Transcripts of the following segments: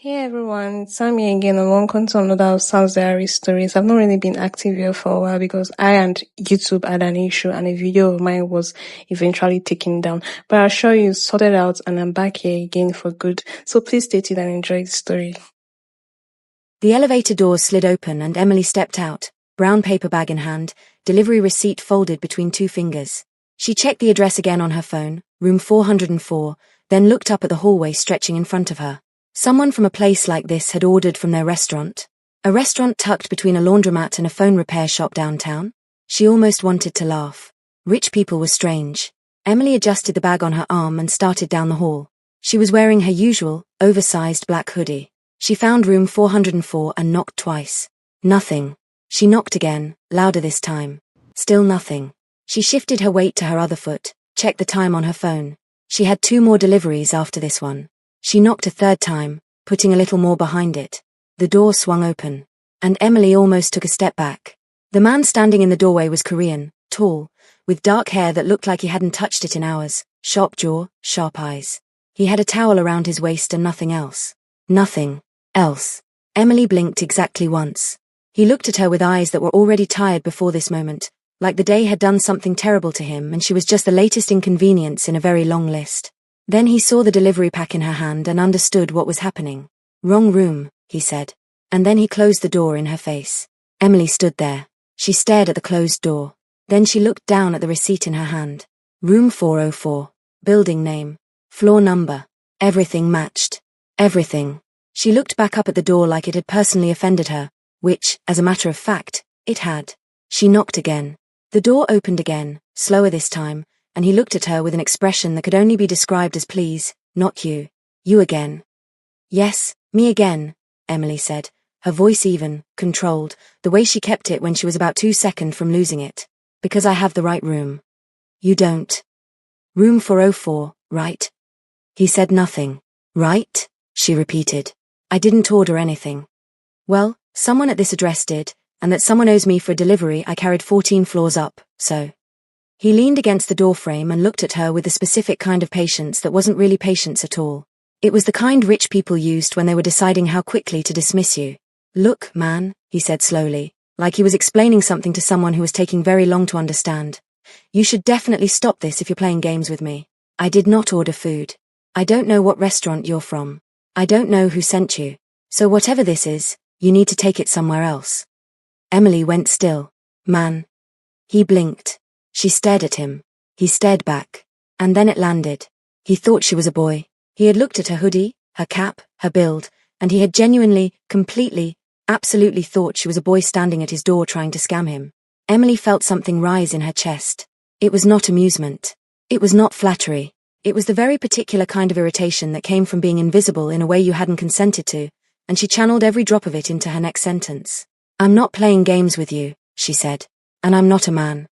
Hey everyone, it's Sammy again and welcome to another of Sam's Diary Stories. I've not really been active here for a while because I and YouTube had an issue and a video of mine was eventually taken down. But I'll show you, sorted out, and I'm back here again for good. So please stay tuned and enjoy the story. The elevator doors slid open and Emily stepped out, brown paper bag in hand, delivery receipt folded between two fingers. She checked the address again on her phone, room 404, then looked up at the hallway stretching in front of her. Someone from a place like this had ordered from their restaurant. A restaurant tucked between a laundromat and a phone repair shop downtown? She almost wanted to laugh. Rich people were strange. Emily adjusted the bag on her arm and started down the hall. She was wearing her usual, oversized black hoodie. She found room 404 and knocked twice. Nothing. She knocked again, louder this time. Still nothing. She shifted her weight to her other foot, checked the time on her phone. She had 2 more deliveries after this one. She knocked a third time, putting a little more behind it. The door swung open, and Emily almost took a step back. The man standing in the doorway was Korean, tall, with dark hair that looked like he hadn't touched it in hours, sharp jaw, sharp eyes. He had a towel around his waist and nothing else. Nothing else. Emily blinked exactly once. He looked at her with eyes that were already tired before this moment, like the day had done something terrible to him and she was just the latest inconvenience in a very long list. Then he saw the delivery pack in her hand and understood what was happening. Wrong room, he said. And then he closed the door in her face. Emily stood there. She stared at the closed door. Then she looked down at the receipt in her hand. Room 404. Building name. Floor number. Everything matched. Everything. She looked back up at the door like it had personally offended her, which, as a matter of fact, it had. She knocked again. The door opened again, slower this time, and he looked at her with an expression that could only be described as please, not you. You again. Yes, me again, Emily said, her voice even, controlled, the way she kept it when she was about 2 seconds from losing it. Because I have the right room. You don't. Room 404, right? He said nothing. Right? She repeated. I didn't order anything. Well, someone at this address did, and that someone owes me for a delivery I carried 14 floors up, so. He leaned against the doorframe and looked at her with a specific kind of patience that wasn't really patience at all. It was the kind rich people used when they were deciding how quickly to dismiss you. Look, man, he said slowly, like he was explaining something to someone who was taking very long to understand. You should definitely stop this if you're playing games with me. I did not order food. I don't know what restaurant you're from. I don't know who sent you. So whatever this is, you need to take it somewhere else. Emily went still. Man. He blinked. She stared at him. He stared back. And then it landed. He thought she was a boy. He had looked at her hoodie, her cap, her build, and he had genuinely, completely, absolutely thought she was a boy standing at his door trying to scam him. Emily felt something rise in her chest. It was not amusement. It was not flattery. It was the very particular kind of irritation that came from being invisible in a way you hadn't consented to, and she channeled every drop of it into her next sentence. I'm not playing games with you, she said. And I'm not a man.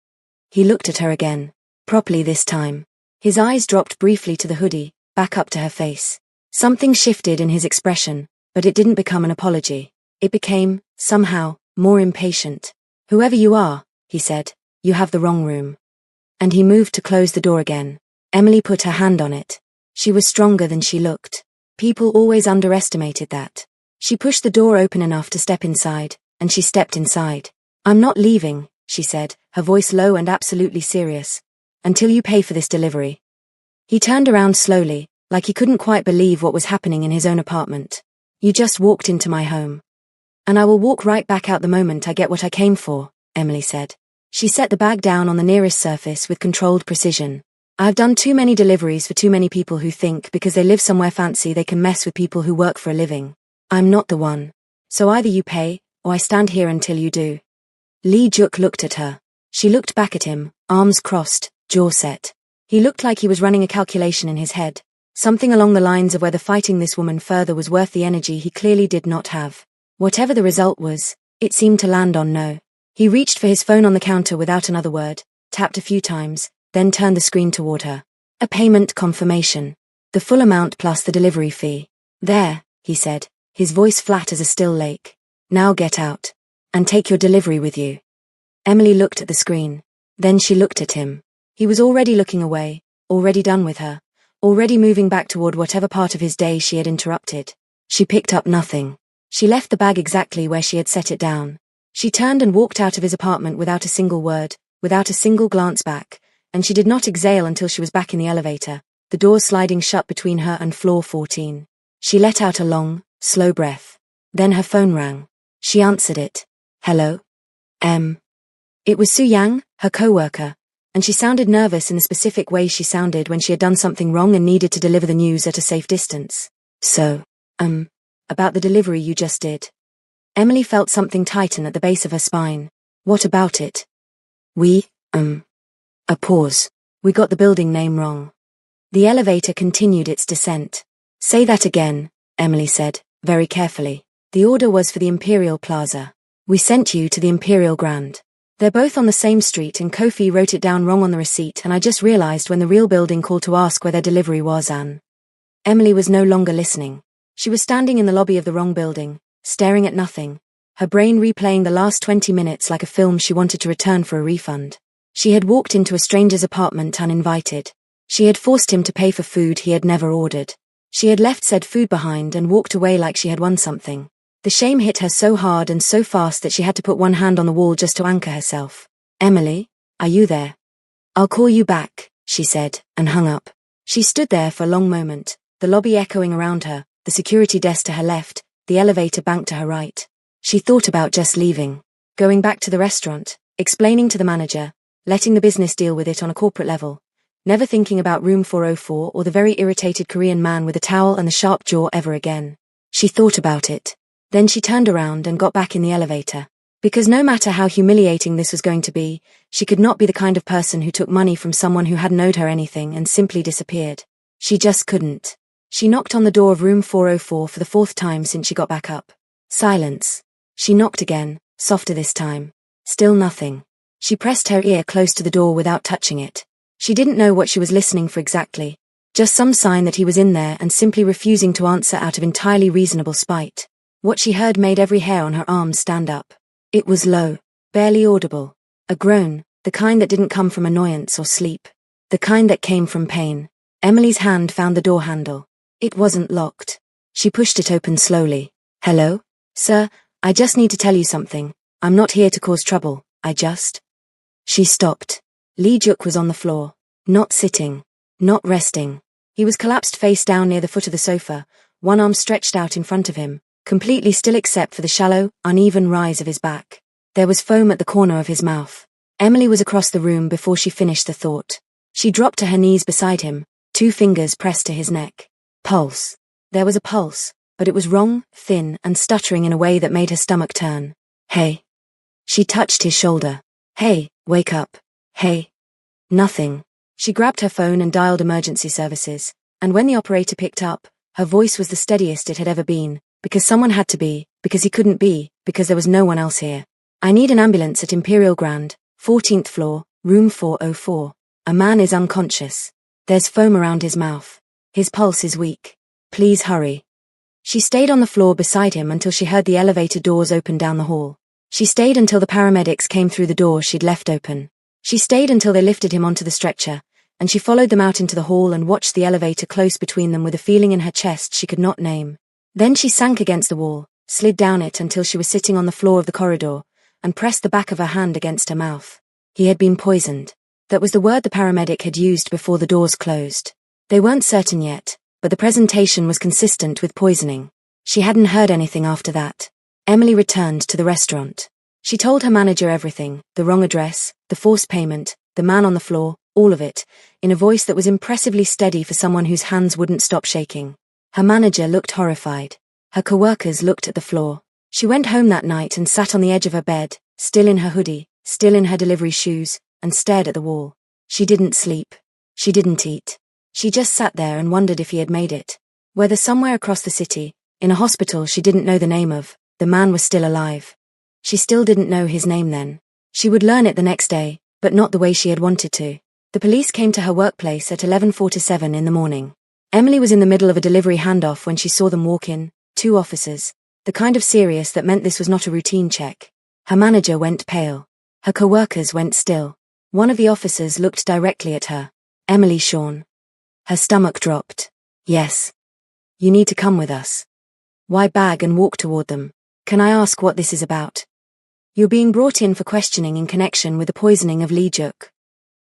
He looked at her again. Properly this time. His eyes dropped briefly to the hoodie, back up to her face. Something shifted in his expression, but it didn't become an apology. It became, somehow, more impatient. Whoever you are, he said, you have the wrong room. And he moved to close the door again. Emily put her hand on it. She was stronger than she looked. People always underestimated that. She pushed the door open enough to step inside, and she stepped inside. I'm not leaving, she said, her voice low and absolutely serious, until you pay for this delivery. He turned around slowly, like he couldn't quite believe what was happening in his own apartment. You just walked into my home. And I will walk right back out the moment I get what I came for, Emily said. She set the bag down on the nearest surface with controlled precision. I've done too many deliveries for too many people who think because they live somewhere fancy they can mess with people who work for a living. I'm not the one. So either you pay, or I stand here until you do. Lee Juk looked at her. She looked back at him, arms crossed, jaw set. He looked like he was running a calculation in his head. Something along the lines of whether fighting this woman further was worth the energy he clearly did not have. Whatever the result was, it seemed to land on no. He reached for his phone on the counter without another word, tapped a few times, then turned the screen toward her. A payment confirmation. The full amount plus the delivery fee. There, he said, his voice flat as a still lake. Now get out. And take your delivery with you. Emily looked at the screen. Then she looked at him. He was already looking away, already done with her, already moving back toward whatever part of his day she had interrupted. She picked up nothing. She left the bag exactly where she had set it down. She turned and walked out of his apartment without a single word, without a single glance back, and she did not exhale until she was back in the elevator, the doors sliding shut between her and floor 14. She let out a long, slow breath. Then her phone rang. She answered it. Hello? It was Su Yang, her co-worker, and she sounded nervous in the specific way she sounded when she had done something wrong and needed to deliver the news at a safe distance. So, about the delivery you just did. Emily felt something tighten at the base of her spine. What about it? A pause. We got the building name wrong. The elevator continued its descent. Say that again, Emily said, very carefully. The order was for the Imperial Plaza. We sent you to the Imperial Grand. They're both on the same street and Kofi wrote it down wrong on the receipt and I just realized when the real building called to ask where their delivery was. Emily was no longer listening. She was standing in the lobby of the wrong building, staring at nothing, her brain replaying the last 20 minutes like a film she wanted to return for a refund. She had walked into a stranger's apartment uninvited. She had forced him to pay for food he had never ordered. She had left said food behind and walked away like she had won something. The shame hit her so hard and so fast that she had to put one hand on the wall just to anchor herself. Emily, are you there? I'll call you back, she said, and hung up. She stood there for a long moment, the lobby echoing around her, the security desk to her left, the elevator bank to her right. She thought about just leaving, going back to the restaurant, explaining to the manager, letting the business deal with it on a corporate level, never thinking about room 404 or the very irritated Korean man with a towel and the sharp jaw ever again. She thought about it. Then she turned around and got back in the elevator. Because no matter how humiliating this was going to be, she could not be the kind of person who took money from someone who hadn't owed her anything and simply disappeared. She just couldn't. She knocked on the door of room 404 for the 4th time since she got back up. Silence. She knocked again, softer this time. Still nothing. She pressed her ear close to the door without touching it. She didn't know what she was listening for exactly. Just some sign that he was in there and simply refusing to answer out of entirely reasonable spite. What she heard made every hair on her arms stand up. It was low, barely audible. A groan, the kind that didn't come from annoyance or sleep. The kind that came from pain. Emily's hand found the door handle. It wasn't locked. She pushed it open slowly. Hello? Sir, I just need to tell you something. I'm not here to cause trouble, She stopped. Lee Juk was on the floor. Not sitting. Not resting. He was collapsed face down near the foot of the sofa, one arm stretched out in front of him, completely still except for the shallow, uneven rise of his back. There was foam at the corner of his mouth. Emily was across the room before she finished the thought. She dropped to her knees beside him, 2 fingers pressed to his neck. Pulse. There was a pulse, but it was wrong, thin, and stuttering in a way that made her stomach turn. Hey. She touched his shoulder. Hey, wake up. Hey. Nothing. She grabbed her phone and dialed emergency services, and when the operator picked up, her voice was the steadiest it had ever been, because someone had to be, because he couldn't be, because there was no one else here. I need an ambulance at Imperial Grand, 14th floor, room 404. A man is unconscious. There's foam around his mouth. His pulse is weak. Please hurry. She stayed on the floor beside him until she heard the elevator doors open down the hall. She stayed until the paramedics came through the door she'd left open. She stayed until they lifted him onto the stretcher, and she followed them out into the hall and watched the elevator close between them with a feeling in her chest she could not name. Then she sank against the wall, slid down it until she was sitting on the floor of the corridor, and pressed the back of her hand against her mouth. He had been poisoned. That was the word the paramedic had used before the doors closed. They weren't certain yet, but the presentation was consistent with poisoning. She hadn't heard anything after that. Emily returned to the restaurant. She told her manager everything, the wrong address, the forced payment, the man on the floor, all of it, in a voice that was impressively steady for someone whose hands wouldn't stop shaking. Her manager looked horrified. Her coworkers looked at the floor. She went home that night and sat on the edge of her bed, still in her hoodie, still in her delivery shoes, and stared at the wall. She didn't sleep. She didn't eat. She just sat there and wondered if he had made it. Whether somewhere across the city, in a hospital she didn't know the name of, the man was still alive. She still didn't know his name then. She would learn it the next day, but not the way she had wanted to. The police came to her workplace at 11:47 in the morning. Emily was in the middle of a delivery handoff when she saw them walk in, 2 officers, the kind of serious that meant this was not a routine check. Her manager went pale. Her coworkers went still. One of the officers looked directly at her. Emily Shawn. Her stomach dropped. Yes. You need to come with us. Why bag and walk toward them? Can I ask what this is about? You're being brought in for questioning in connection with the poisoning of Lee Juk.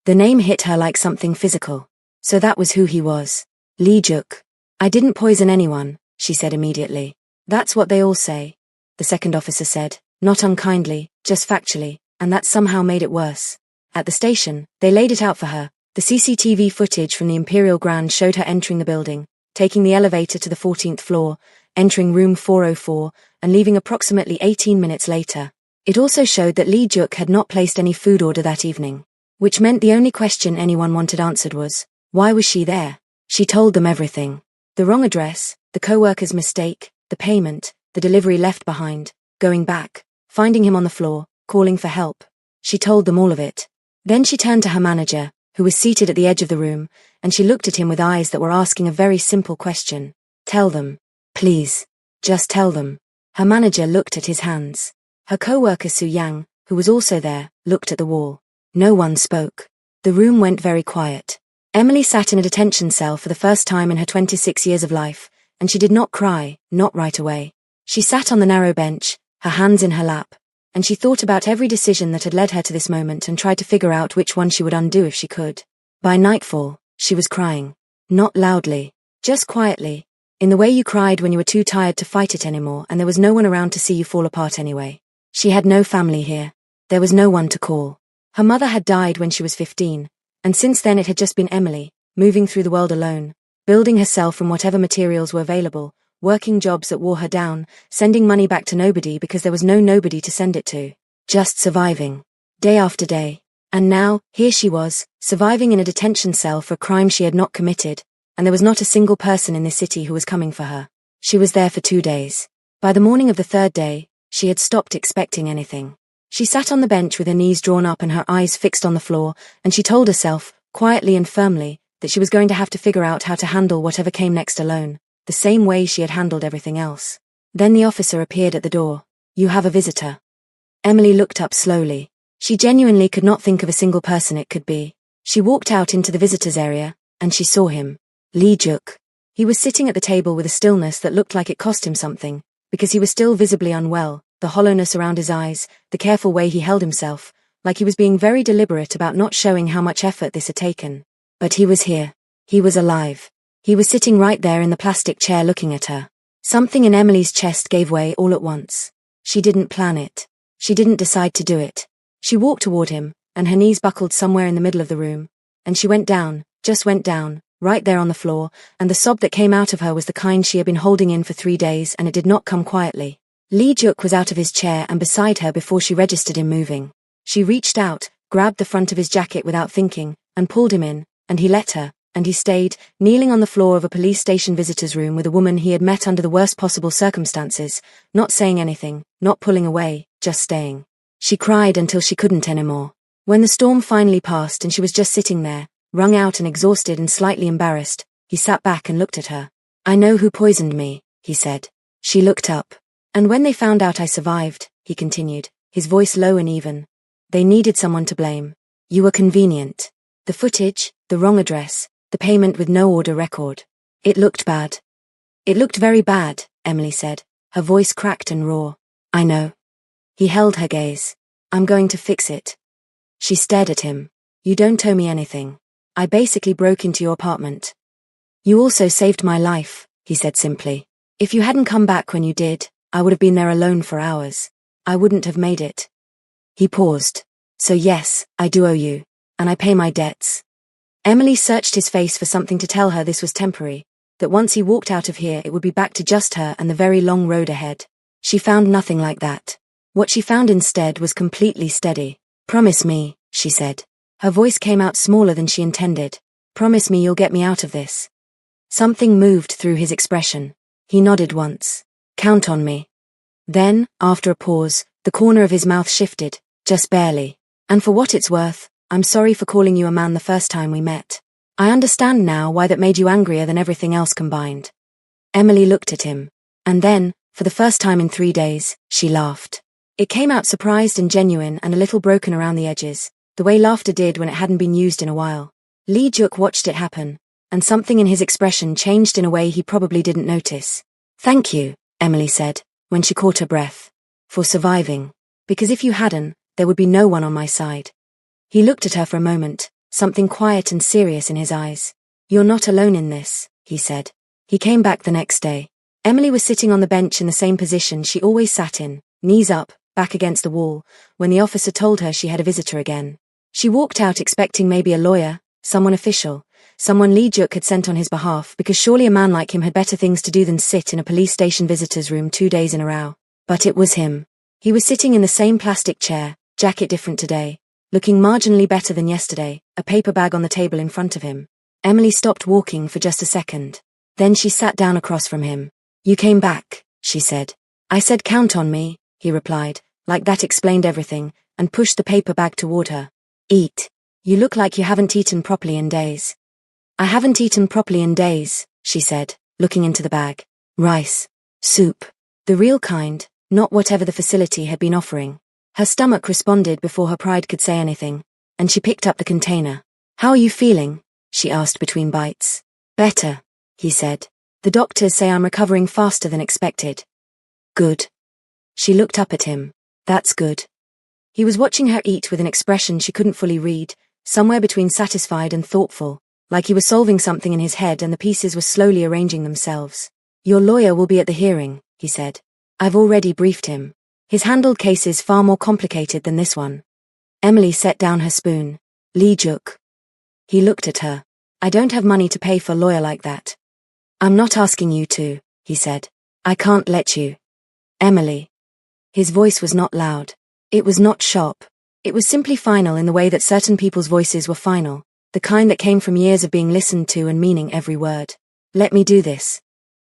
The name hit her like something physical. So that was who he was. Lee Juk. I didn't poison anyone, she said immediately. That's what they all say, the second officer said, not unkindly, just factually, and that somehow made it worse. At the station, they laid it out for her. The CCTV footage from the Imperial Grand showed her entering the building, taking the elevator to the 14th floor, entering room 404, and leaving approximately 18 minutes later. It also showed that Lee Juk had not placed any food order that evening, which meant the only question anyone wanted answered was, why was she there? She told them everything. The wrong address, the co-worker's mistake, the payment, the delivery left behind, going back, finding him on the floor, calling for help. She told them all of it. Then she turned to her manager, who was seated at the edge of the room, and she looked at him with eyes that were asking a very simple question. Tell them. Please. Just tell them. Her manager looked at his hands. Her co-worker Su Yang, who was also there, looked at the wall. No one spoke. The room went very quiet. Emily sat in a detention cell for the first time in her 26 years of life, and she did not cry, not right away. She sat on the narrow bench, her hands in her lap, and she thought about every decision that had led her to this moment and tried to figure out which one she would undo if she could. By nightfall, she was crying. Not loudly, just quietly, in the way you cried when you were too tired to fight it anymore and there was no one around to see you fall apart anyway. She had no family here. There was no one to call. Her mother had died when she was 15, and since then it had just been Emily, moving through the world alone, building herself from whatever materials were available, working jobs that wore her down, sending money back to nobody because there was no nobody to send it to. Just surviving. Day after day. And now, here she was, surviving in a detention cell for a crime she had not committed, and there was not a single person in this city who was coming for her. She was there for 2 days. By the morning of the third day, she had stopped expecting anything. She sat on the bench with her knees drawn up and her eyes fixed on the floor, and she told herself, quietly and firmly, that she was going to have to figure out how to handle whatever came next alone, the same way she had handled everything else. Then the officer appeared at the door. You have a visitor. Emily looked up slowly. She genuinely could not think of a single person it could be. She walked out into the visitors area, and she saw him. Lee Juk. He was sitting at the table with a stillness that looked like it cost him something, because he was still visibly unwell, the hollowness around his eyes, the careful way he held himself, like he was being very deliberate about not showing how much effort this had taken. But he was here. He was alive. He was sitting right there in the plastic chair looking at her. Something in Emily's chest gave way all at once. She didn't plan it. She didn't decide to do it. She walked toward him, and her knees buckled somewhere in the middle of the room, and she went down, just went down, right there on the floor, and the sob that came out of her was the kind she had been holding in for 3 days, and it did not come quietly. Lee Juk was out of his chair and beside her before she registered him moving. She reached out, grabbed the front of his jacket without thinking, and pulled him in, and he let her, and he stayed, kneeling on the floor of a police station visitor's room with a woman he had met under the worst possible circumstances, not saying anything, not pulling away, just staying. She cried until she couldn't anymore. When the storm finally passed and she was just sitting there, wrung out and exhausted and slightly embarrassed, he sat back and looked at her. I know who poisoned me, he said. She looked up. And when they found out I survived, he continued, his voice low and even, they needed someone to blame. You were convenient. The footage, the wrong address, the payment with no order record. It looked bad. It looked very bad, Emily said, her voice cracked and raw. I know. He held her gaze. I'm going to fix it. She stared at him. You don't owe me anything. I basically broke into your apartment. You also saved my life, he said simply. If you hadn't come back when you did, I would have been there alone for hours. I wouldn't have made it. He paused. So yes, I do owe you. And I pay my debts. Emily searched his face for something to tell her this was temporary, that once he walked out of here it would be back to just her and the very long road ahead. She found nothing like that. What she found instead was completely steady. Promise me, she said. Her voice came out smaller than she intended. Promise me you'll get me out of this. Something moved through his expression. He nodded once. Count on me. Then, after a pause, the corner of his mouth shifted, just barely. And for what it's worth, I'm sorry for calling you a man the first time we met. I understand now why that made you angrier than everything else combined. Emily looked at him. And then, for the first time in 3 days, she laughed. It came out surprised and genuine and a little broken around the edges, the way laughter did when it hadn't been used in a while. Lee Juk watched it happen, and something in his expression changed in a way he probably didn't notice. Thank you, Emily said, when she caught her breath. For surviving. Because if you hadn't, there would be no one on my side. He looked at her for a moment, something quiet and serious in his eyes. You're not alone in this, he said. He came back the next day. Emily was sitting on the bench in the same position she always sat in, knees up, back against the wall, when the officer told her she had a visitor again. She walked out expecting maybe a lawyer, someone official, someone Lee Juk had sent on his behalf, because surely a man like him had better things to do than sit in a police station visitor's room 2 days in a row. But it was him. He was sitting in the same plastic chair, jacket different today, looking marginally better than yesterday, a paper bag on the table in front of him. Emily stopped walking for just a second. Then she sat down across from him. You came back, she said. I said count on me, he replied, like that explained everything, and pushed the paper bag toward her. Eat. You look like you haven't eaten properly in days. I haven't eaten properly in days, she said, looking into the bag. Rice. Soup. The real kind, not whatever the facility had been offering. Her stomach responded before her pride could say anything, and she picked up the container. How are you feeling? She asked between bites. Better, he said. The doctors say I'm recovering faster than expected. Good. She looked up at him. That's good. He was watching her eat with an expression she couldn't fully read, somewhere between satisfied and thoughtful, like he was solving something in his head and the pieces were slowly arranging themselves. Your lawyer will be at the hearing, he said. I've already briefed him. He's handled cases far more complicated than this one. Emily set down her spoon. Lee Juk. He looked at her. I don't have money to pay for a lawyer like that. I'm not asking you to, he said. I can't let you. Emily. His voice was not loud. It was not sharp. It was simply final in the way that certain people's voices were final, the kind that came from years of being listened to and meaning every word. Let me do this.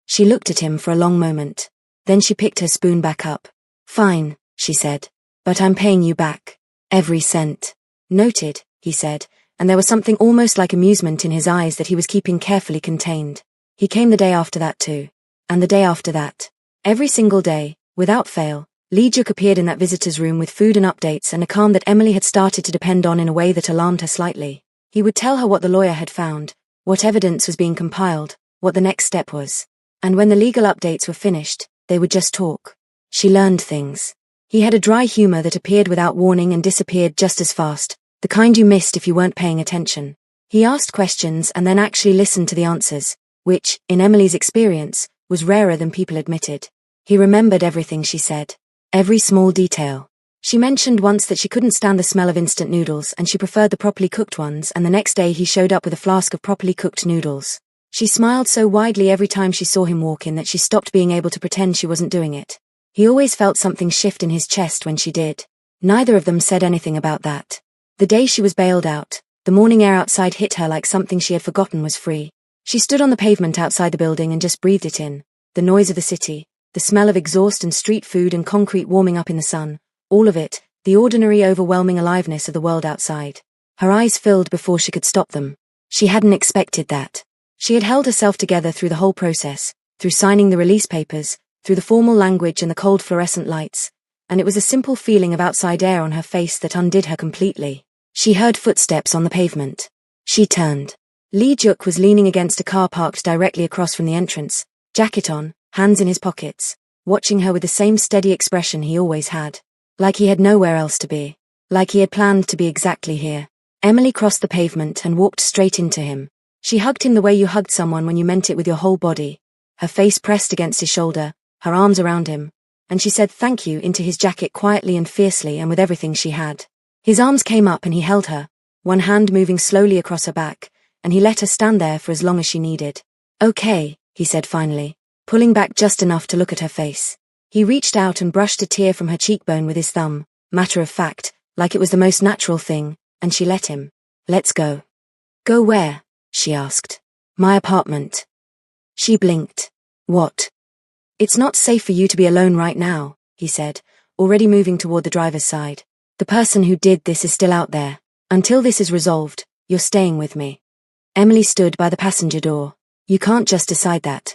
She looked at him for a long moment. Then she picked her spoon back up. Fine, she said. But I'm paying you back. Every cent. Noted, he said, and there was something almost like amusement in his eyes that he was keeping carefully contained. He came the day after that too. And the day after that. Every single day, without fail, Lee Juk appeared in that visitor's room with food and updates and a calm that Emily had started to depend on in a way that alarmed her slightly. He would tell her what the lawyer had found, what evidence was being compiled, what the next step was. And when the legal updates were finished, they would just talk. She learned things. He had a dry humor that appeared without warning and disappeared just as fast, the kind you missed if you weren't paying attention. He asked questions and then actually listened to the answers, which, in Emily's experience, was rarer than people admitted. He remembered everything she said. Every small detail. She mentioned once that she couldn't stand the smell of instant noodles and she preferred the properly cooked ones, and the next day he showed up with a flask of properly cooked noodles. She smiled so widely every time she saw him walk in that she stopped being able to pretend she wasn't doing it. He always felt something shift in his chest when she did. Neither of them said anything about that. The day she was bailed out, the morning air outside hit her like something she had forgotten was free. She stood on the pavement outside the building and just breathed it in. The noise of the city, the smell of exhaust and street food and concrete warming up in the sun, all of it, the ordinary overwhelming aliveness of the world outside. Her eyes filled before she could stop them. She hadn't expected that. She had held herself together through the whole process, through signing the release papers, through the formal language and the cold fluorescent lights, and it was a simple feeling of outside air on her face that undid her completely. She heard footsteps on the pavement. She turned. Lee Juk was leaning against a car parked directly across from the entrance, jacket on, hands in his pockets, watching her with the same steady expression he always had. Like he had nowhere else to be. Like he had planned to be exactly here. Emily crossed the pavement and walked straight into him. She hugged him the way you hugged someone when you meant it with your whole body. Her face pressed against his shoulder, her arms around him, and she said thank you into his jacket quietly and fiercely and with everything she had. His arms came up and he held her, one hand moving slowly across her back, and he let her stand there for as long as she needed. Okay, he said finally, pulling back just enough to look at her face. He reached out and brushed a tear from her cheekbone with his thumb, matter of fact, like it was the most natural thing, and she let him. Let's go. Go where? She asked. My apartment. She blinked. What? It's not safe for you to be alone right now, he said, already moving toward the driver's side. The person who did this is still out there. Until this is resolved, you're staying with me. Emily stood by the passenger door. You can't just decide that.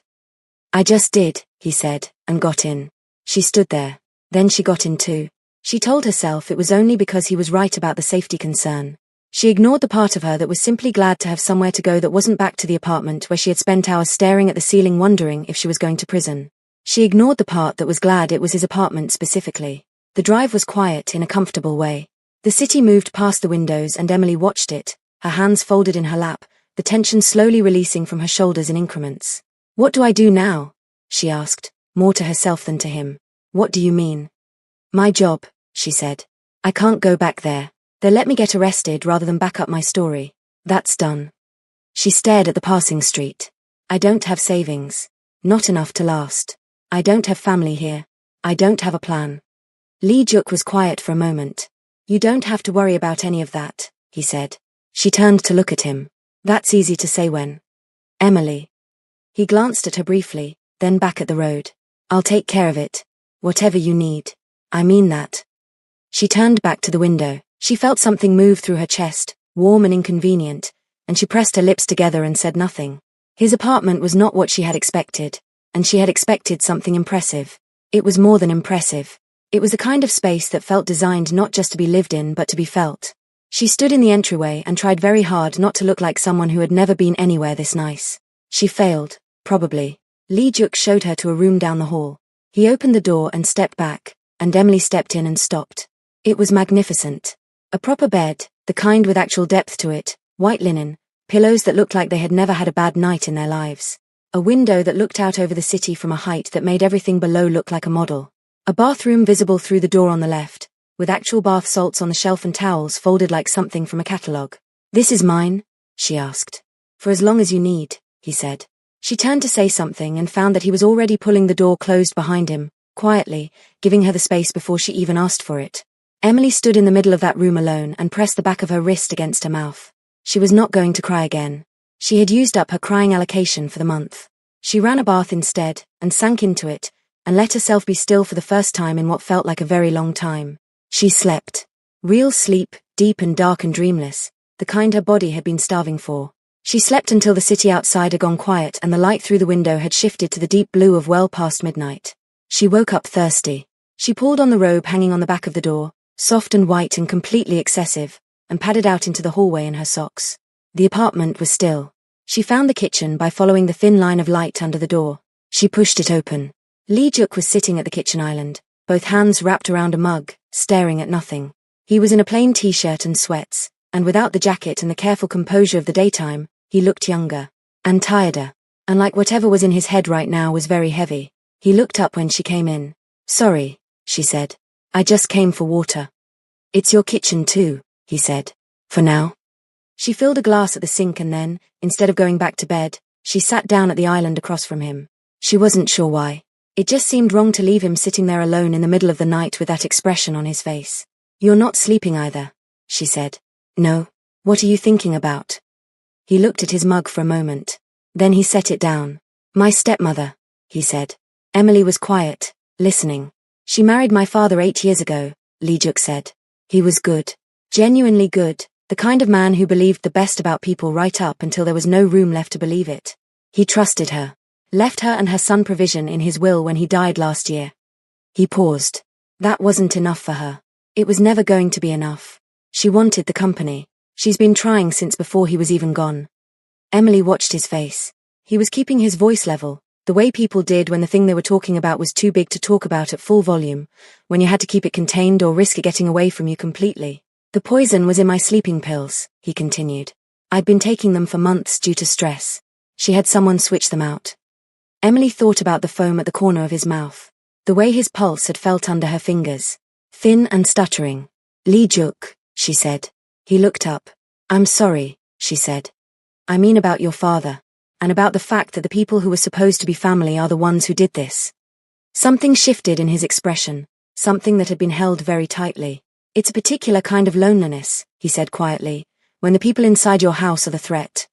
I just did, he said, and got in. She stood there. Then she got in too. She told herself it was only because he was right about the safety concern. She ignored the part of her that was simply glad to have somewhere to go that wasn't back to the apartment where she had spent hours staring at the ceiling wondering if she was going to prison. She ignored the part that was glad it was his apartment specifically. The drive was quiet in a comfortable way. The city moved past the windows and Emily watched it, her hands folded in her lap, the tension slowly releasing from her shoulders in increments. "What do I do now?" she asked, more to herself than to him. "What do you mean?" "My job," she said. "I can't go back there. They'll let me get arrested rather than back up my story. That's done." She stared at the passing street. "I don't have savings. Not enough to last. I don't have family here. I don't have a plan." Lee Juk was quiet for a moment. "You don't have to worry about any of that," he said. She turned to look at him. "That's easy to say when." "Emily." He glanced at her briefly, then back at the road. "I'll take care of it. Whatever you need. I mean that." She turned back to the window. She felt something move through her chest, warm and inconvenient, and she pressed her lips together and said nothing. His apartment was not what she had expected, and she had expected something impressive. It was more than impressive. It was the kind of space that felt designed not just to be lived in but to be felt. She stood in the entryway and tried very hard not to look like someone who had never been anywhere this nice. She failed, probably. Lee Juk showed her to a room down the hall. He opened the door and stepped back, and Emily stepped in and stopped. It was magnificent. A proper bed, the kind with actual depth to it, white linen, pillows that looked like they had never had a bad night in their lives. A window that looked out over the city from a height that made everything below look like a model. A bathroom visible through the door on the left, with actual bath salts on the shelf and towels folded like something from a catalogue. "This is mine?" she asked. "For as long as you need," he said. She turned to say something and found that he was already pulling the door closed behind him, quietly, giving her the space before she even asked for it. Emily stood in the middle of that room alone and pressed the back of her wrist against her mouth. She was not going to cry again. She had used up her crying allocation for the month. She ran a bath instead, and sank into it, and let herself be still for the first time in what felt like a very long time. She slept. Real sleep, deep and dark and dreamless, the kind her body had been starving for. She slept until the city outside had gone quiet and the light through the window had shifted to the deep blue of well past midnight. She woke up thirsty. She pulled on the robe hanging on the back of the door, soft and white and completely excessive, and padded out into the hallway in her socks. The apartment was still. She found the kitchen by following the thin line of light under the door. She pushed it open. Lee Juk was sitting at the kitchen island, both hands wrapped around a mug, staring at nothing. He was in a plain t-shirt and sweats, and without the jacket and the careful composure of the daytime, he looked younger. And tireder. And like whatever was in his head right now was very heavy. He looked up when she came in. "Sorry," she said. "I just came for water." "It's your kitchen too," he said. "For now." She filled a glass at the sink and then, instead of going back to bed, she sat down at the island across from him. She wasn't sure why. It just seemed wrong to leave him sitting there alone in the middle of the night with that expression on his face. "You're not sleeping either," she said. "No. What are you thinking about?" He looked at his mug for a moment. Then he set it down. "My stepmother," he said. Emily was quiet, listening. "She married my father 8 years ago," Lee Juk said. "He was good. Genuinely good. The kind of man who believed the best about people right up until there was no room left to believe it. He trusted her. Left her and her son provision in his will when he died last year." He paused. That wasn't enough for her. It was never going to be enough. She wanted the company. She's been trying since before he was even gone. Emily watched his face. He was keeping his voice level, the way people did when the thing they were talking about was too big to talk about at full volume, when you had to keep it contained or risk it getting away from you completely. "The poison was in my sleeping pills," he continued. "I'd been taking them for months due to stress. She had someone switch them out." Emily thought about the foam at the corner of his mouth, the way his pulse had felt under her fingers, thin and stuttering. "Lee Juk," she said. He looked up. "I'm sorry," she said. "I mean about your father, and about the fact that the people who were supposed to be family are the ones who did this." Something shifted in his expression, something that had been held very tightly. "It's a particular kind of loneliness," he said quietly, "when the people inside your house are the threat."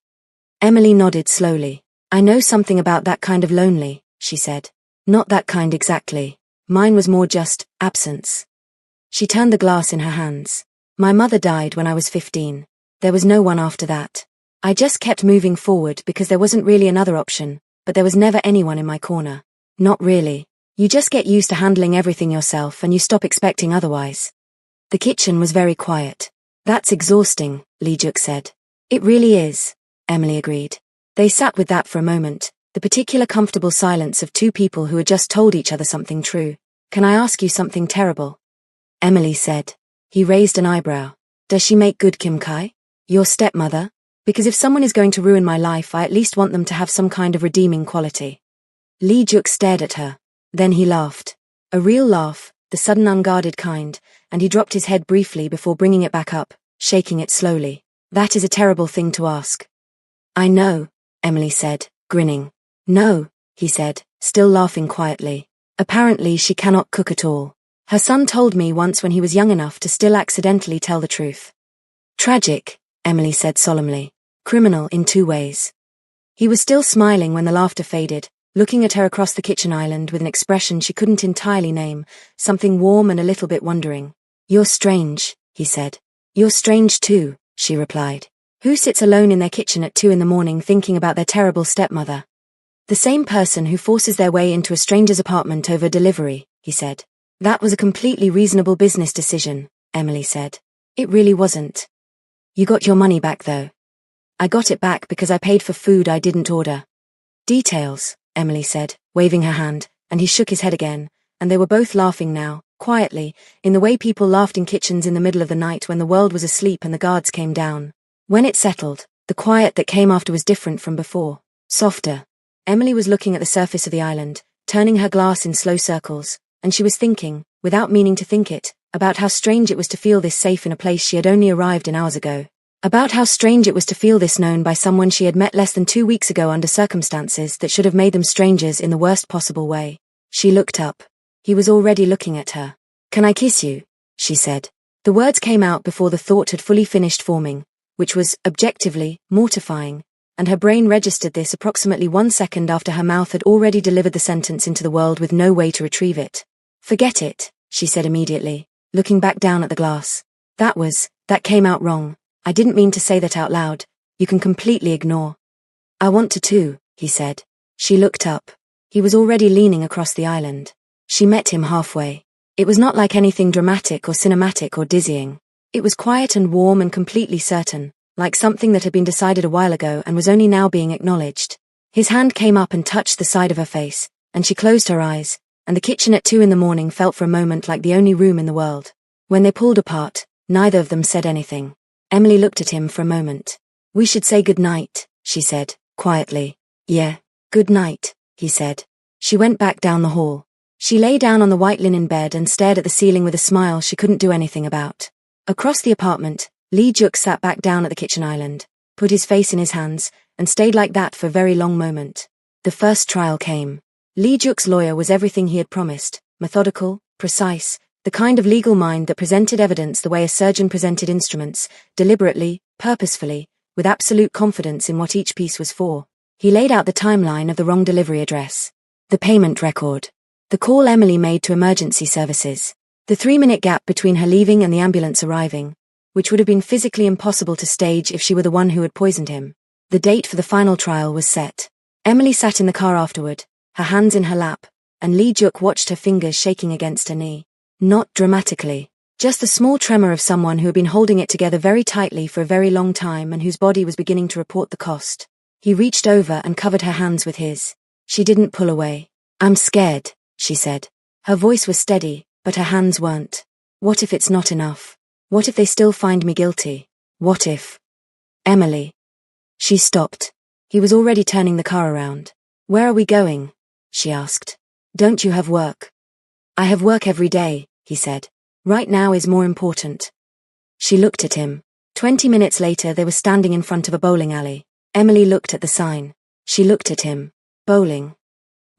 Emily nodded slowly. "I know something about that kind of lonely," she said. "Not that kind exactly. Mine was more just absence." She turned the glass in her hands. "My mother died when I was 15. There was no one after that. I just kept moving forward because there wasn't really another option, but there was never anyone in my corner. Not really. You just get used to handling everything yourself and you stop expecting otherwise." The kitchen was very quiet. "That's exhausting," Lee Juk said. "It really is," Emily agreed. They sat with that for a moment, the particular comfortable silence of two people who had just told each other something true. "Can I ask you something terrible?" Emily said. He raised an eyebrow. "Does she make good Kim Kai? Your stepmother? Because if someone is going to ruin my life, I at least want them to have some kind of redeeming quality." Lee Juk stared at her. Then he laughed. A real laugh, the sudden unguarded kind, and he dropped his head briefly before bringing it back up, shaking it slowly. "That is a terrible thing to ask." "I know," Emily said, grinning. "No," he said, still laughing quietly. "Apparently she cannot cook at all. Her son told me once when he was young enough to still accidentally tell the truth." "Tragic," Emily said solemnly. "Criminal in two ways." He was still smiling when the laughter faded, looking at her across the kitchen island with an expression she couldn't entirely name, something warm and a little bit wondering. "You're strange," he said. "You're strange too," she replied. "Who sits alone in their kitchen at 2 a.m. thinking about their terrible stepmother?" "The same person who forces their way into a stranger's apartment over delivery," he said. "That was a completely reasonable business decision," Emily said. "It really wasn't." "You got your money back though." "I got it back because I paid for food I didn't order." "Details," Emily said, waving her hand, and he shook his head again, and they were both laughing now, quietly, in the way people laughed in kitchens in the middle of the night when the world was asleep and the guards came down. When it settled, the quiet that came after was different from before, softer. Emily was looking at the surface of the island, turning her glass in slow circles, and she was thinking, without meaning to think it, about how strange it was to feel this safe in a place she had only arrived in hours ago. About how strange it was to feel this known by someone she had met less than 2 weeks ago under circumstances that should have made them strangers in the worst possible way. She looked up. He was already looking at her. "Can I kiss you?" she said. The words came out before the thought had fully finished forming, which was, objectively, mortifying, and her brain registered this approximately 1 second after her mouth had already delivered the sentence into the world with no way to retrieve it. "Forget it," she said immediately, looking back down at the glass. That came out wrong. I didn't mean to say that out loud. You can completely ignore." "I want to too," he said. She looked up. He was already leaning across the island. She met him halfway. It was not like anything dramatic or cinematic or dizzying. It was quiet and warm and completely certain, like something that had been decided a while ago and was only now being acknowledged. His hand came up and touched the side of her face, and she closed her eyes, and the kitchen at 2 a.m. felt for a moment like the only room in the world. When they pulled apart, neither of them said anything. Emily looked at him for a moment. "We should say good night," she said, quietly. "Yeah, good night," he said. She went back down the hall. She lay down on the white linen bed and stared at the ceiling with a smile she couldn't do anything about. Across the apartment, Lee Juk sat back down at the kitchen island, put his face in his hands, and stayed like that for a very long moment. The first trial came. Lee Juk's lawyer was everything he had promised, methodical, precise, the kind of legal mind that presented evidence the way a surgeon presented instruments, deliberately, purposefully, with absolute confidence in what each piece was for. He laid out the timeline of the wrong delivery address, the payment record, the call Emily made to emergency services, the 3-minute gap between her leaving and the ambulance arriving, which would have been physically impossible to stage if she were the one who had poisoned him. The date for the final trial was set. Emily sat in the car afterward, her hands in her lap, and Lee Juk watched her fingers shaking against her knee. Not dramatically, just the small tremor of someone who had been holding it together very tightly for a very long time and whose body was beginning to report the cost. He reached over and covered her hands with his. She didn't pull away. "I'm scared," she said. Her voice was steady, but her hands weren't. "What if it's not enough? What if they still find me guilty? What if—" "Emily." She stopped. He was already turning the car around. "Where are we going?" she asked. "Don't you have work?" "I have work every day," he said. "Right now is more important." She looked at him. 20 minutes later they were standing in front of a bowling alley. Emily looked at the sign. She looked at him. "Bowling."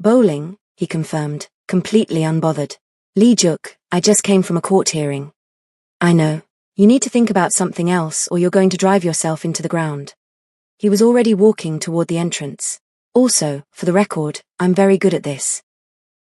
"Bowling," he confirmed, completely unbothered. "Lee Juk, I just came from a court hearing." "I know. You need to think about something else or you're going to drive yourself into the ground." He was already walking toward the entrance. "Also, for the record, I'm very good at this."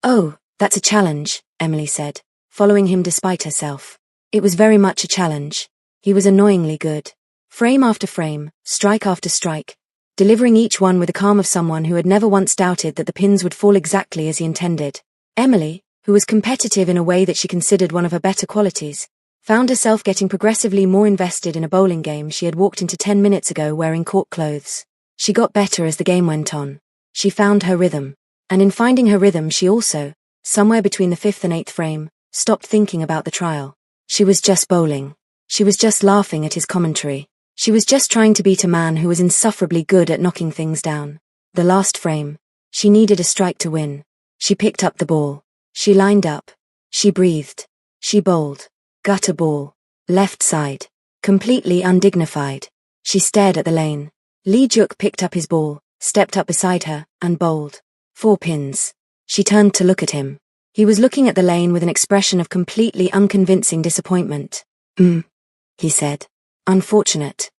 "Oh, that's a challenge," Emily said, following him despite herself. It was very much a challenge. He was annoyingly good. Frame after frame, strike after strike, delivering each one with the calm of someone who had never once doubted that the pins would fall exactly as he intended. Emily, who was competitive in a way that she considered one of her better qualities, found herself getting progressively more invested in a bowling game she had walked into 10 minutes ago wearing court clothes. She got better as the game went on. She found her rhythm. And in finding her rhythm she also, somewhere between the 5th and 8th frame, stopped thinking about the trial. She was just bowling. She was just laughing at his commentary. She was just trying to beat a man who was insufferably good at knocking things down. The last frame. She needed a strike to win. She picked up the ball. She lined up. She breathed. She bowled. Gutter ball. Left side. Completely undignified. She stared at the lane. Lee Juk picked up his ball, stepped up beside her, and bowled. 4 pins. She turned to look at him. He was looking at the lane with an expression of completely unconvincing disappointment. He said. Unfortunate.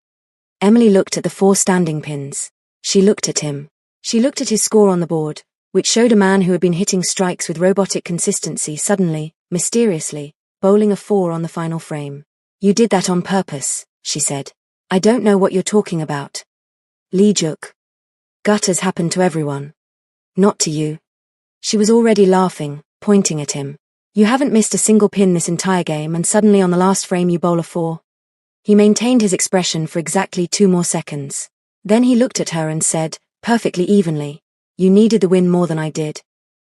Emily looked at the 4 standing pins. She looked at him. She looked at his score on the board, which showed a man who had been hitting strikes with robotic consistency suddenly, mysteriously, bowling a 4 on the final frame. You did that on purpose, she said. I don't know what you're talking about. Lee Juk. Gutters happen to everyone. Not to you. She was already laughing, pointing at him. You haven't missed a single pin this entire game and suddenly on the last frame you bowl a 4. He maintained his expression for exactly 2 more seconds. Then he looked at her and said, perfectly evenly, you needed the win more than I did.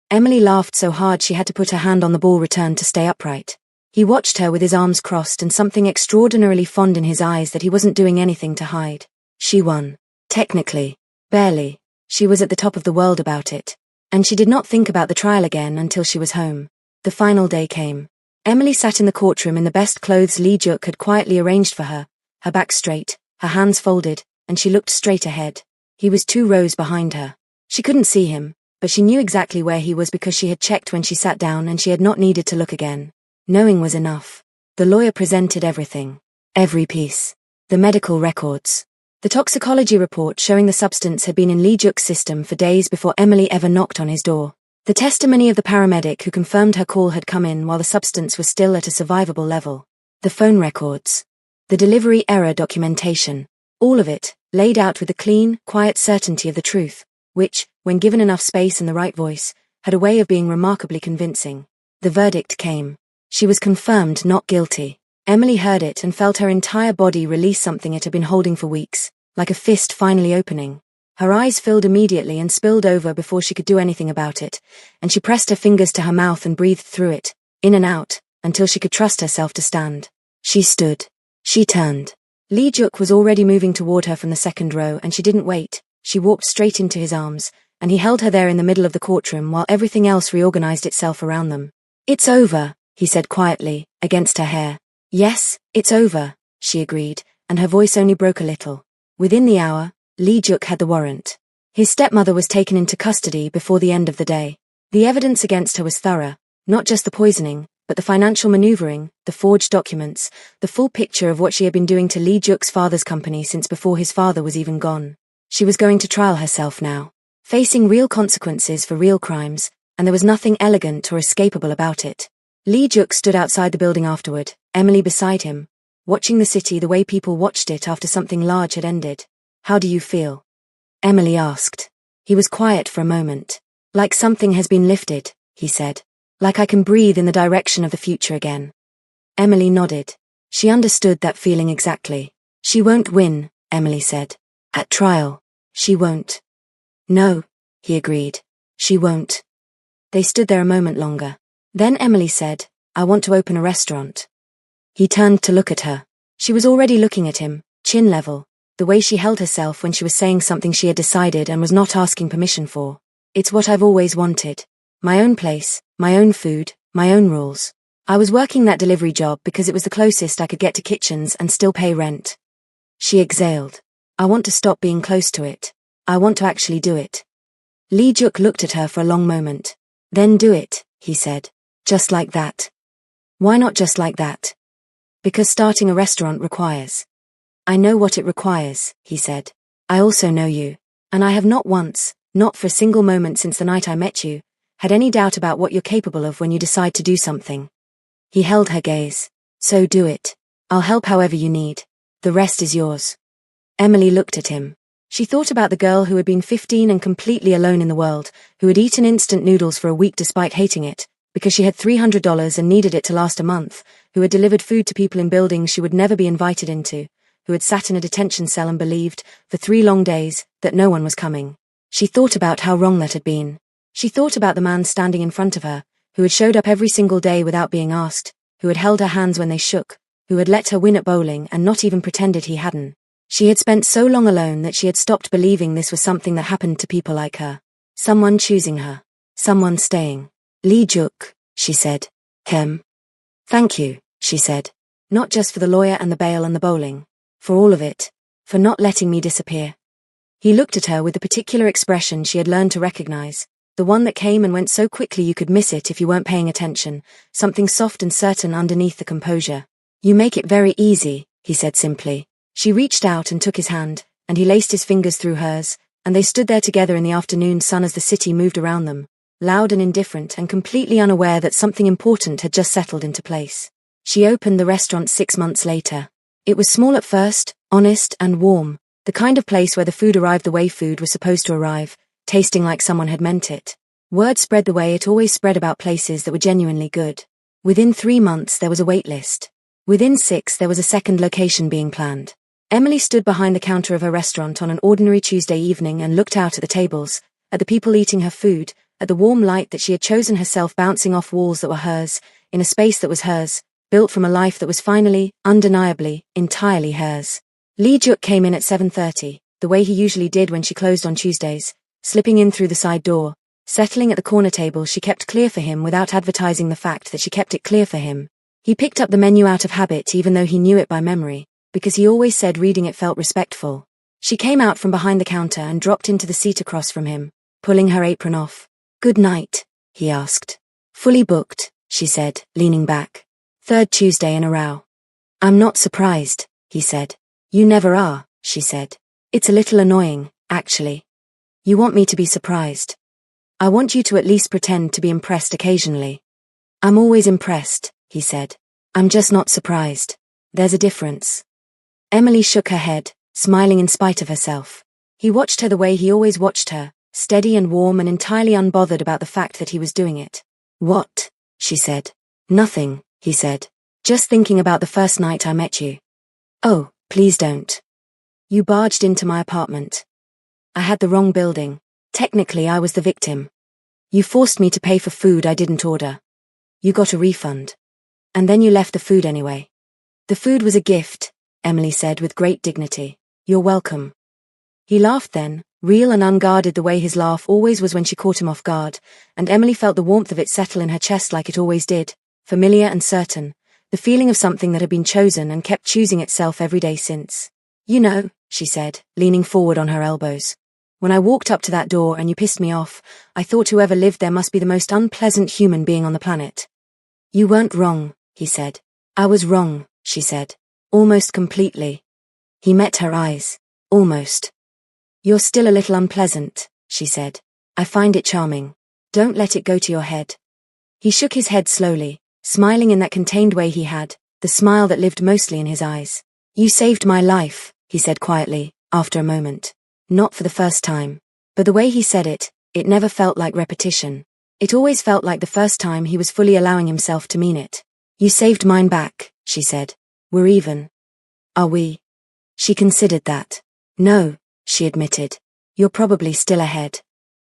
Emily laughed so hard she had to put her hand on the ball return to stay upright. He watched her with his arms crossed and something extraordinarily fond in his eyes that he wasn't doing anything to hide. She won. Technically. Barely. She was at the top of the world about it. And she did not think about the trial again until she was home. The final day came. Emily sat in the courtroom in the best clothes Lee Juk had quietly arranged for her, her back straight, her hands folded, and she looked straight ahead. He was 2 rows behind her. She couldn't see him, but she knew exactly where he was because she had checked when she sat down and she had not needed to look again. Knowing was enough. The lawyer presented everything. Every piece. The medical records. The toxicology report showing the substance had been in Lee Juk's system for days before Emily ever knocked on his door. The testimony of the paramedic who confirmed her call had come in while the substance was still at a survivable level. The phone records. The delivery error documentation. All of it, laid out with the clean, quiet certainty of the truth, which, when given enough space and the right voice, had a way of being remarkably convincing. The verdict came. She was confirmed not guilty. Emily heard it and felt her entire body release something it had been holding for weeks, like a fist finally opening. Her eyes filled immediately and spilled over before she could do anything about it, and she pressed her fingers to her mouth and breathed through it, in and out, until she could trust herself to stand. She stood. She turned. Lee Juk was already moving toward her from the 2nd row and she didn't wait. She walked straight into his arms, and he held her there in the middle of the courtroom while everything else reorganized itself around them. It's over, he said quietly, against her hair. Yes, it's over, she agreed, and her voice only broke a little. Within the hour, Lee Juk had the warrant. His stepmother was taken into custody before the end of the day. The evidence against her was thorough, not just the poisoning, but the financial maneuvering, the forged documents, the full picture of what she had been doing to Lee Juk's father's company since before his father was even gone. She was going to trial herself now, facing real consequences for real crimes, and there was nothing elegant or escapable about it. Lee Juk stood outside the building afterward, Emily beside him, watching the city the way people watched it after something large had ended. How do you feel? Emily asked. He was quiet for a moment. Like something has been lifted, he said. Like I can breathe in the direction of the future again. Emily nodded. She understood that feeling exactly. She won't win, Emily said. At trial. She won't. No, he agreed. She won't. They stood there a moment longer. Then Emily said, I want to open a restaurant. He turned to look at her. She was already looking at him, chin level, the way she held herself when she was saying something she had decided and was not asking permission for. It's what I've always wanted. My own place, my own food, my own rules. I was working that delivery job because it was the closest I could get to kitchens and still pay rent. She exhaled. I want to stop being close to it. I want to actually do it. Lee Juk looked at her for a long moment. Then do it, he said. Just like that. Why not just like that? Because starting a restaurant requires. I know what it requires, he said. I also know you. And I have not once, not for a single moment since the night I met you, had any doubt about what you're capable of when you decide to do something. He held her gaze. So do it. I'll help however you need. The rest is yours. Emily looked at him. She thought about the girl who had been 15 and completely alone in the world, who had eaten instant noodles for a week despite hating it, because she had $300 and needed it to last a month, who had delivered food to people in buildings she would never be invited into, who had sat in a detention cell and believed, for 3 long days, that no one was coming. She thought about how wrong that had been. She thought about the man standing in front of her, who had showed up every single day without being asked, who had held her hands when they shook, who had let her win at bowling and not even pretended he hadn't. She had spent so long alone that she had stopped believing this was something that happened to people like her. Someone choosing her. Someone staying. Lee Juk, she said. Thank you, she said. Not just for the lawyer and the bail and the bowling. For all of it. For not letting me disappear. He looked at her with the particular expression she had learned to recognize, the one that came and went so quickly you could miss it if you weren't paying attention, something soft and certain underneath the composure. You make it very easy, he said simply. She reached out and took his hand, and he laced his fingers through hers, and they stood there together in the afternoon sun as the city moved around them, loud and indifferent and completely unaware that something important had just settled into place. She opened the restaurant 6 months later. It was small at first, honest and warm, the kind of place where the food arrived the way food was supposed to arrive, tasting like someone had meant it. Word spread the way it always spread about places that were genuinely good. Within 3 months there was a wait list. Within 6 there was a second location being planned. Emily stood behind the counter of her restaurant on an ordinary Tuesday evening and looked out at the tables, at the people eating her food, at the warm light that she had chosen herself bouncing off walls that were hers, in a space that was hers, built from a life that was finally, undeniably, entirely hers. Lee Juk came in at 7:30, the way he usually did when she closed on Tuesdays, slipping in through the side door, settling at the corner table she kept clear for him without advertising the fact that she kept it clear for him. He picked up the menu out of habit even though he knew it by memory, because he always said reading it felt respectful. She came out from behind the counter and dropped into the seat across from him, pulling her apron off. "Good night," he asked. "Fully booked," she said, leaning back. "3rd Tuesday in a row." "I'm not surprised," he said. "You never are," she said. "It's a little annoying, actually. You want me to be surprised. I want you to at least pretend to be impressed occasionally." "I'm always impressed," he said. "I'm just not surprised. There's a difference." Emily shook her head, smiling in spite of herself. He watched her the way he always watched her, steady and warm and entirely unbothered about the fact that he was doing it. "What?" she said. "Nothing," he said. "Just thinking about the first night I met you." "Oh, please don't. You barged into my apartment. I had the wrong building. Technically I was the victim. You forced me to pay for food I didn't order. You got a refund. And then you left the food anyway." "The food was a gift," Emily said with great dignity. "You're welcome." He laughed then, real and unguarded the way his laugh always was when she caught him off guard, and Emily felt the warmth of it settle in her chest like it always did, familiar and certain, the feeling of something that had been chosen and kept choosing itself every day since. "You know," she said, leaning forward on her elbows, "when I walked up to that door and you pissed me off, I thought whoever lived there must be the most unpleasant human being on the planet." "You weren't wrong," he said. "I was wrong," she said. "Almost completely." He met her eyes. "Almost." "You're still a little unpleasant," she said. "I find it charming. Don't let it go to your head." He shook his head slowly, smiling in that contained way he had, the smile that lived mostly in his eyes. "You saved my life," he said quietly, after a moment. Not for the first time. But the way he said it, it never felt like repetition. It always felt like the first time he was fully allowing himself to mean it. "You saved mine back," she said. "We're even." "Are we?" She considered that. "No," she admitted. "You're probably still ahead."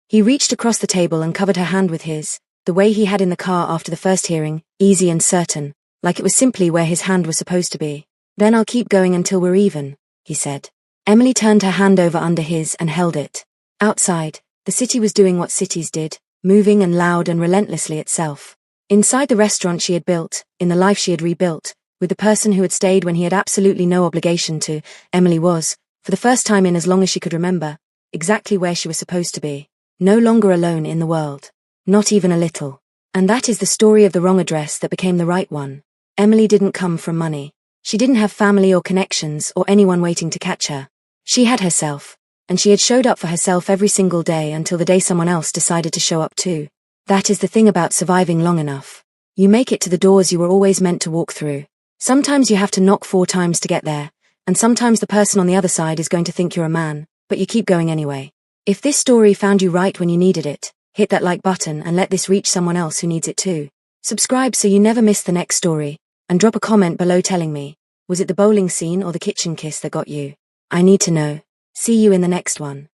He reached across the table and covered her hand with his, the way he had in the car after the first hearing, easy and certain, like it was simply where his hand was supposed to be. "Then I'll keep going until we're even," he said. Emily turned her hand over under his and held it. Outside, the city was doing what cities did, moving and loud and relentlessly itself. Inside the restaurant she had built, in the life she had rebuilt, with the person who had stayed when he had absolutely no obligation to, Emily was, for the first time in as long as she could remember, exactly where she was supposed to be. No longer alone in the world. Not even a little. And that is the story of the wrong address that became the right one. Emily didn't come from money. She didn't have family or connections or anyone waiting to catch her. She had herself, and she had showed up for herself every single day until the day someone else decided to show up too. That is the thing about surviving long enough. You make it to the doors you were always meant to walk through. Sometimes you have to knock 4 times to get there, and sometimes the person on the other side is going to think you're a man, but you keep going anyway. If this story found you right when you needed it, hit that like button and let this reach someone else who needs it too. Subscribe so you never miss the next story, and drop a comment below telling me, was it the bowling scene or the kitchen kiss that got you? I need to know. See you in the next one.